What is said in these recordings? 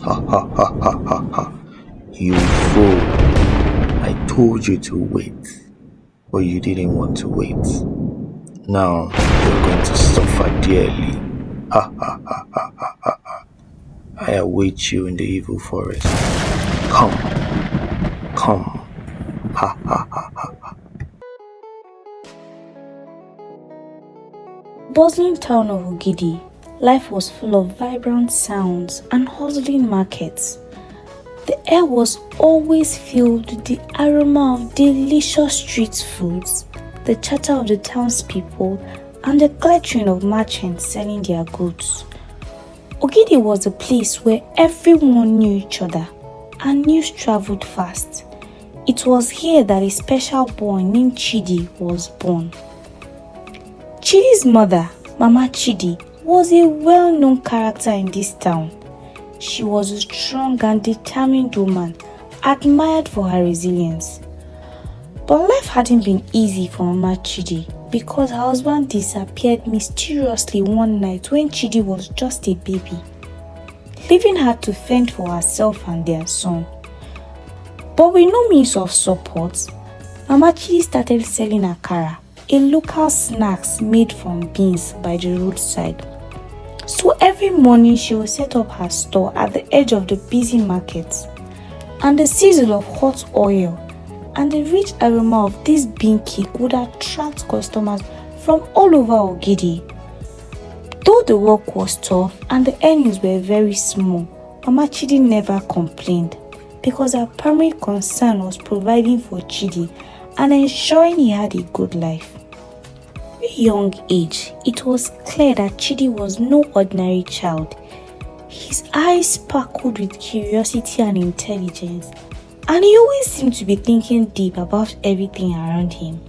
Ha ha ha ha ha ha. You fool. I told you to wait, but you didn't want to wait. Now you're going to suffer dearly. Ha ha ha ha ha ha ha. I await you in the evil forest. Come, come. Ha ha ha ha ha. Bustling town of Ogidi, life was full of vibrant sounds and hustling markets. The air was always filled with the aroma of delicious street foods, the chatter of the townspeople, and the clattering of merchants selling their goods. Ogidi was a place where everyone knew each other and news traveled fast. It was here that a special boy named Chidi was born. Chidi's mother, Mama Chidi, was a well-known character in this town. She was a strong and determined woman, admired for her resilience. But life hadn't been easy for Mama Chidi because her husband disappeared mysteriously one night when Chidi was just a baby, leaving her to fend for herself and their son. But with no means of support, Mama Chidi started selling akara, a local snacks made from beans by the roadside. So every morning she would set up her store at the edge of the busy market, and the sizzle of hot oil and the rich aroma of this bean cake would attract customers from all over Ogidi. Though the work was tough and the earnings were very small, Mama Chidi never complained because her primary concern was providing for Chidi and ensuring he had a good life. At a young age, it was clear that Chidi was no ordinary child. His eyes sparkled with curiosity and intelligence, and he always seemed to be thinking deep about everything around him.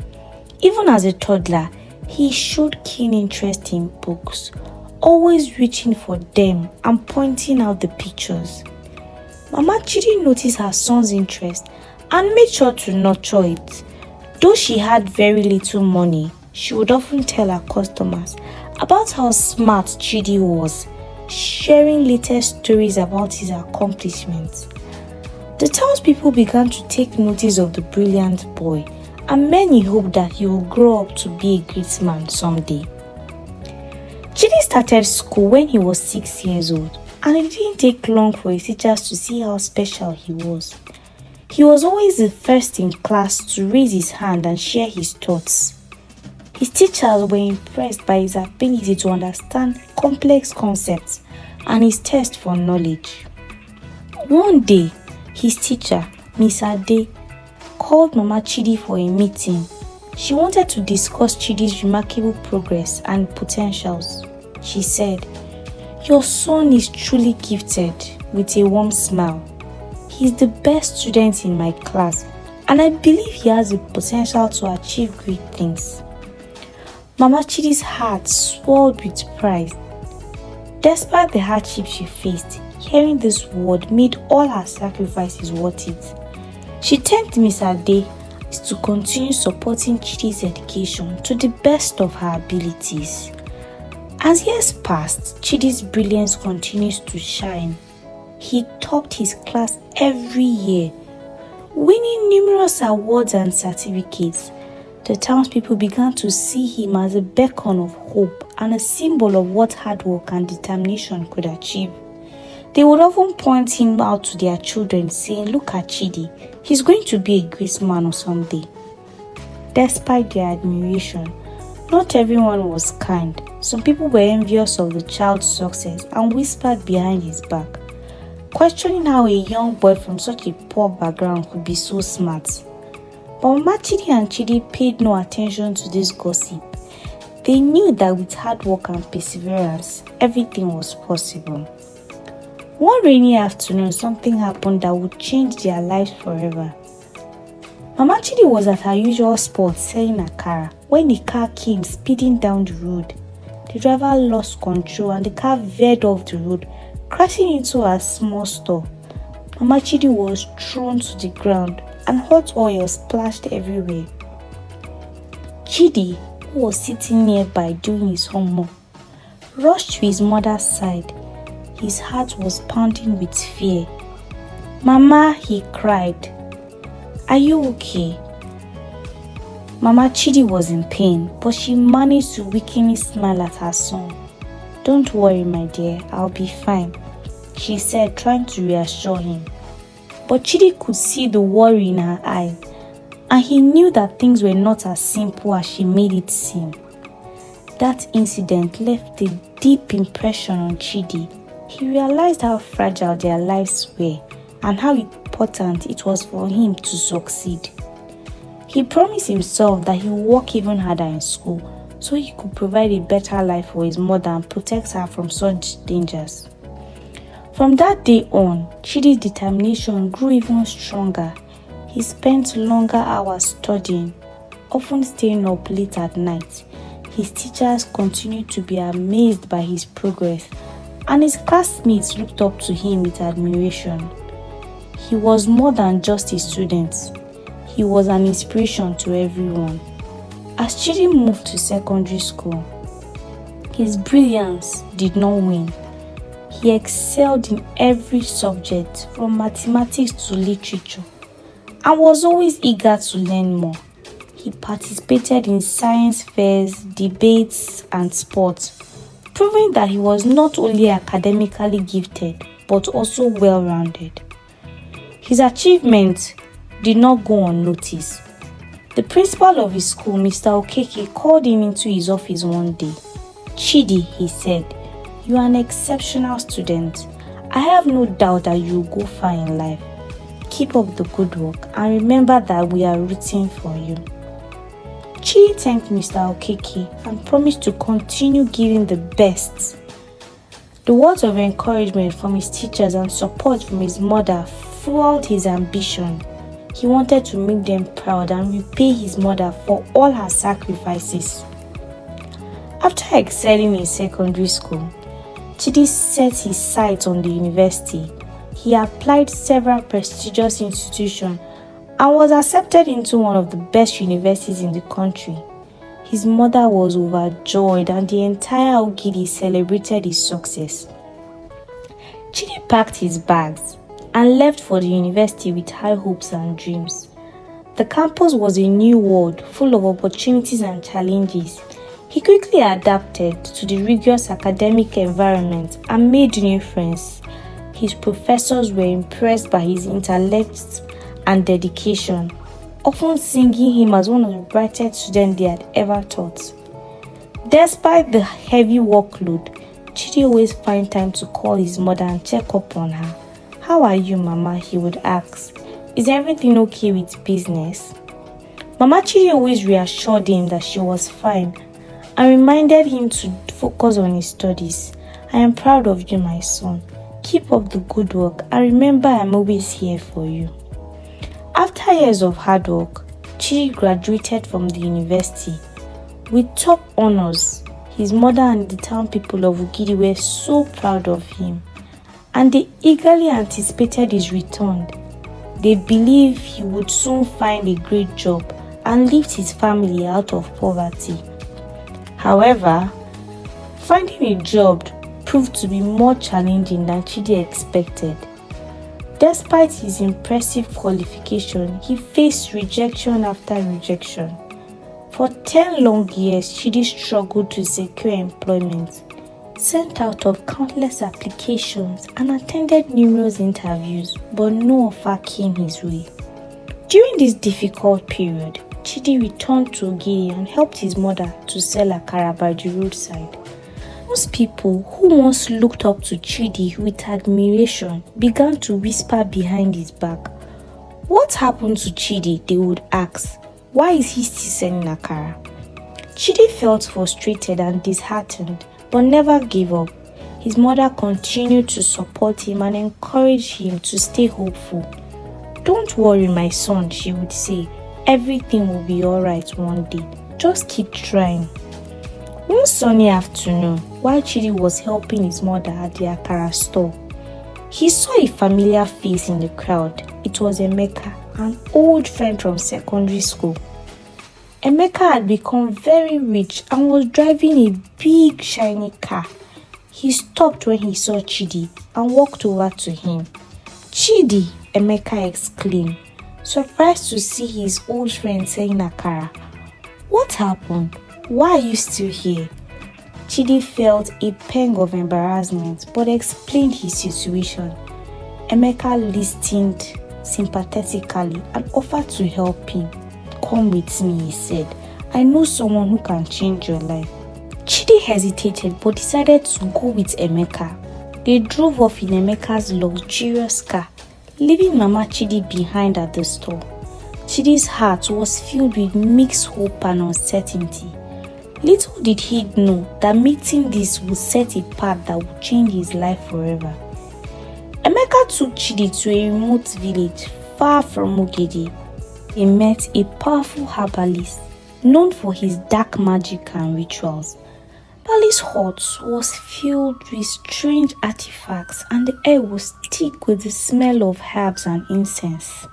Even as a toddler, he showed keen interest in books, always reaching for them and pointing out the pictures. Mama Chidi noticed her son's interest and made sure to nurture it. Though she had very little money, she would often tell her customers about how smart Chidi was, sharing latest stories about his accomplishments. The townspeople began to take notice of the brilliant boy, and many hoped that he would grow up to be a great man someday. Chidi started school when he was 6 years old, and it didn't take long for his teachers to see how special he was. He was always the first in class to raise his hand and share his thoughts. His teachers were impressed by his ability to understand complex concepts and his thirst for knowledge. One day, his teacher, Miss Ade, called Mama Chidi for a meeting. She wanted to discuss Chidi's remarkable progress and potentials. She said, "Your son is truly gifted," with a warm smile. "He's the best student in my class, and I believe he has the potential to achieve great things." Mama Chidi's heart swelled with pride. Despite the hardships she faced, hearing this word made all her sacrifices worth it. She thanked Miss Ade to continue supporting Chidi's education to the best of her abilities. As years passed, Chidi's brilliance continues to shine. He topped his class every year, winning numerous awards and certificates. The townspeople began to see him as a beacon of hope and a symbol of what hard work and determination could achieve. They would often point him out to their children, saying, "Look at Chidi, he's going to be a great man someday." Despite their admiration, not everyone was kind. Some people were envious of the child's success and whispered behind his back, questioning how a young boy from such a poor background could be so smart. But Mama Chidi and Chidi paid no attention to this gossip. They knew that with hard work and perseverance, everything was possible. One rainy afternoon, something happened that would change their lives forever. Mama Chidi was at her usual spot selling akara when a car came speeding down the road. The driver lost control and the car veered off the road, crashing into a small store. Mama Chidi was thrown to the ground and hot oil splashed everywhere. Chidi, who was sitting nearby doing his homework, rushed to his mother's side. His heart was pounding with fear. "Mama," he cried, "are you okay?" Mama Chidi was in pain, but she managed to wickedly smile at her son. "Don't worry, my dear, I'll be fine," she said, trying to reassure him. But Chidi could see the worry in her eyes, and he knew that things were not as simple as she made it seem. That incident left a deep impression on Chidi. He realized how fragile their lives were and how important it was for him to succeed. He promised himself that he would work even harder in school so he could provide a better life for his mother and protect her from such dangers. From that day on, Chidi's determination grew even stronger. He spent longer hours studying, often staying up late at night. His teachers continued to be amazed by his progress, and his classmates looked up to him with admiration. He was more than just a student. He was an inspiration to everyone. As Chidi moved to secondary school, his brilliance did not wane. He excelled in every subject, from mathematics to literature, and was always eager to learn more. He participated in science fairs, debates, and sports, proving that he was not only academically gifted, but also well-rounded. His achievements did not go unnoticed. The principal of his school, Mr. Okeke, called him into his office one day. "Chidi," he said, "you are an exceptional student. I have no doubt that you will go far in life. Keep up the good work and remember that we are rooting for you." Chidi thanked Mr. Okeke and promised to continue giving the best. The words of encouragement from his teachers and support from his mother fueled his ambition. He wanted to make them proud and repay his mother for all her sacrifices. After excelling in secondary school, Chidi set his sights on the university. He applied several prestigious institutions and was accepted into one of the best universities in the country. His mother was overjoyed and the entire Ogidi celebrated his success. Chidi packed his bags and left for the university with high hopes and dreams. The campus was a new world full of opportunities and challenges. He quickly adapted to the rigorous academic environment and made new friends. His professors were impressed by his intellect and dedication, often singing him as one of the brightest students they had ever taught. Despite the heavy workload, Chidi always found time to call his mother and check up on her. "How are you, Mama?" he would ask. "Is everything okay with business?" Mama Chidi always reassured him that she was fine and reminded him to focus on his studies. "I am proud of you, my son. Keep up the good work and remember I'm always here for you." After years of hard work, Chidi graduated from the university with top honors. His mother and the town people of Ogidi were so proud of him, and they eagerly anticipated his return. They believed he would soon find a great job and lift his family out of poverty. However, finding a job proved to be more challenging than Chidi expected. Despite his impressive qualification, he faced rejection after rejection. For 10 long years, Chidi struggled to secure employment, sent out of countless applications and attended numerous interviews, but no offer came his way. During this difficult period, Chidi returned to Ogidi and helped his mother to sell akara by the roadside. Most people who once looked up to Chidi with admiration began to whisper behind his back. "What happened to Chidi?" they would ask. "Why is he still selling akara?" Chidi felt frustrated and disheartened, but never gave up. His mother continued to support him and encourage him to stay hopeful. "Don't worry, my son," she would say. "Everything will be alright one day. Just keep trying." One sunny afternoon, while Chidi was helping his mother at the akara store, he saw a familiar face in the crowd. It was Emeka, an old friend from secondary school. Emeka had become very rich and was driving a big shiny car. He stopped when he saw Chidi and walked over to him. "Chidi," Emeka exclaimed, surprised to see his old friend selling akara. "What happened? Why are you still here?" Chidi felt a pang of embarrassment but explained his situation. Emeka listened sympathetically and offered to help him. "Come with me," he said. "I know someone who can change your life." Chidi hesitated but decided to go with Emeka. They drove off in Emeka's luxurious car, leaving Mama Chidi behind at the store. Chidi's heart was filled with mixed hope and uncertainty. Little did he know that meeting this would set a path that would change his life forever. Emeka took Chidi to a remote village far from Ogidi. He met a powerful herbalist known for his dark magic and rituals. Pali's hut was filled with strange artifacts and the air was thick with the smell of herbs and incense.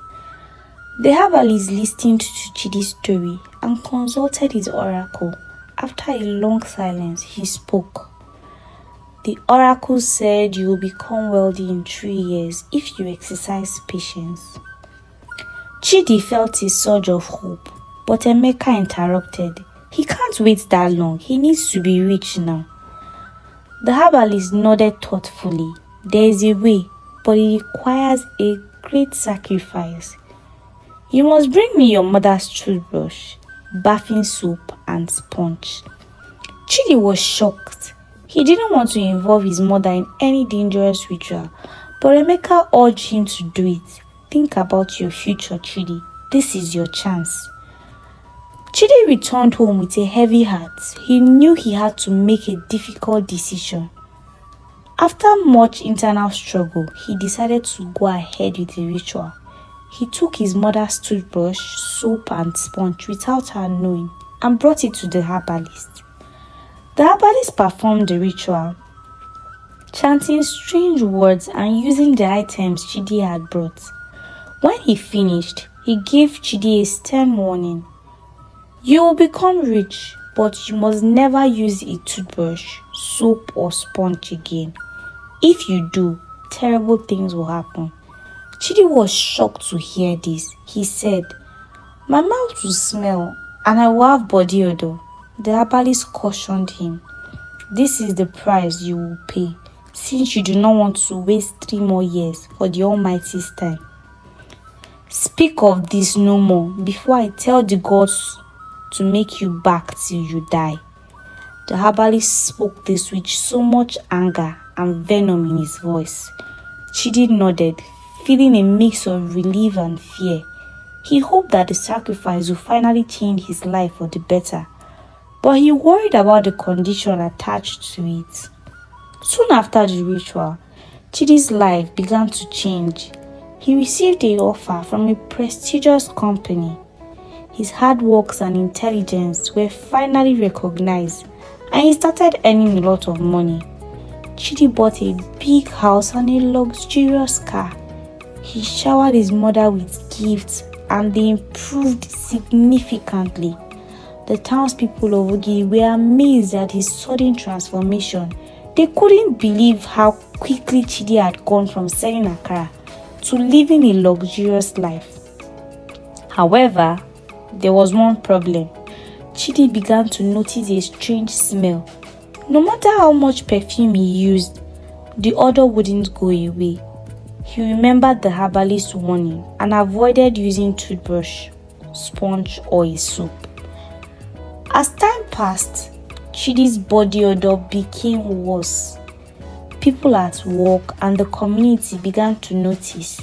The herbalist listened to Chidi's story and consulted his oracle. After a long silence, he spoke. The oracle said you will become wealthy in 3 years if you exercise patience. Chidi felt a surge of hope, but Emeka interrupted. "He can't wait that long. He needs to be rich now." The herbalist nodded thoughtfully. "There is a way, but it requires a great sacrifice. You must bring me your mother's toothbrush, bathing soap, and sponge." Chidi was shocked. He didn't want to involve his mother in any dangerous ritual, but Emeka urged him to do it. "Think about your future, Chidi. This is your chance." Chidi returned home with a heavy heart. He knew he had to make a difficult decision. After much internal struggle, he decided to go ahead with the ritual. He took his mother's toothbrush, soap, and sponge without her knowing and brought it to the herbalist. The herbalist performed the ritual, chanting strange words and using the items Chidi had brought. When he finished, he gave Chidi a stern warning. "You will become rich, but you must never use a toothbrush, soap, or sponge again. If you do, terrible things will happen." Chidi was shocked to hear this. He said, "My mouth will smell and I will have body odor." The herbalist cautioned him. "This is the price you will pay, since you do not want to waste 3 more years for the Almighty's time. Speak of this no more before I tell the gods to make you back till you die." The herbalist spoke this with so much anger and venom in his voice. Chidi nodded, feeling a mix of relief and fear. He hoped that the sacrifice would finally change his life for the better, but he worried about the condition attached to it. Soon after the ritual, Chidi's life began to change. He received an offer from a prestigious company. His hard work and intelligence were finally recognized, and he started earning a lot of money. Chidi bought a big house and a luxurious car. He showered his mother with gifts and they improved significantly. The townspeople of Ogidi were amazed at his sudden transformation. They couldn't believe how quickly Chidi had gone from selling akara to living a luxurious life. However, there was one problem. Chidi began to notice a strange smell. No matter how much perfume he used, the odor wouldn't go away. He remembered the herbalist's warning and avoided using toothbrush, sponge, or a soap. As time passed, Chidi's body odor became worse. People at work and the community began to notice.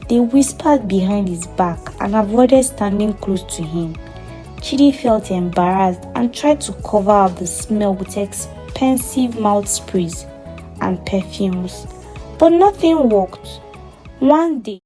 They whispered behind his back and avoided standing close to him. Chidi felt embarrassed and tried to cover up the smell with expensive mouth sprays and perfumes, but nothing worked. One day,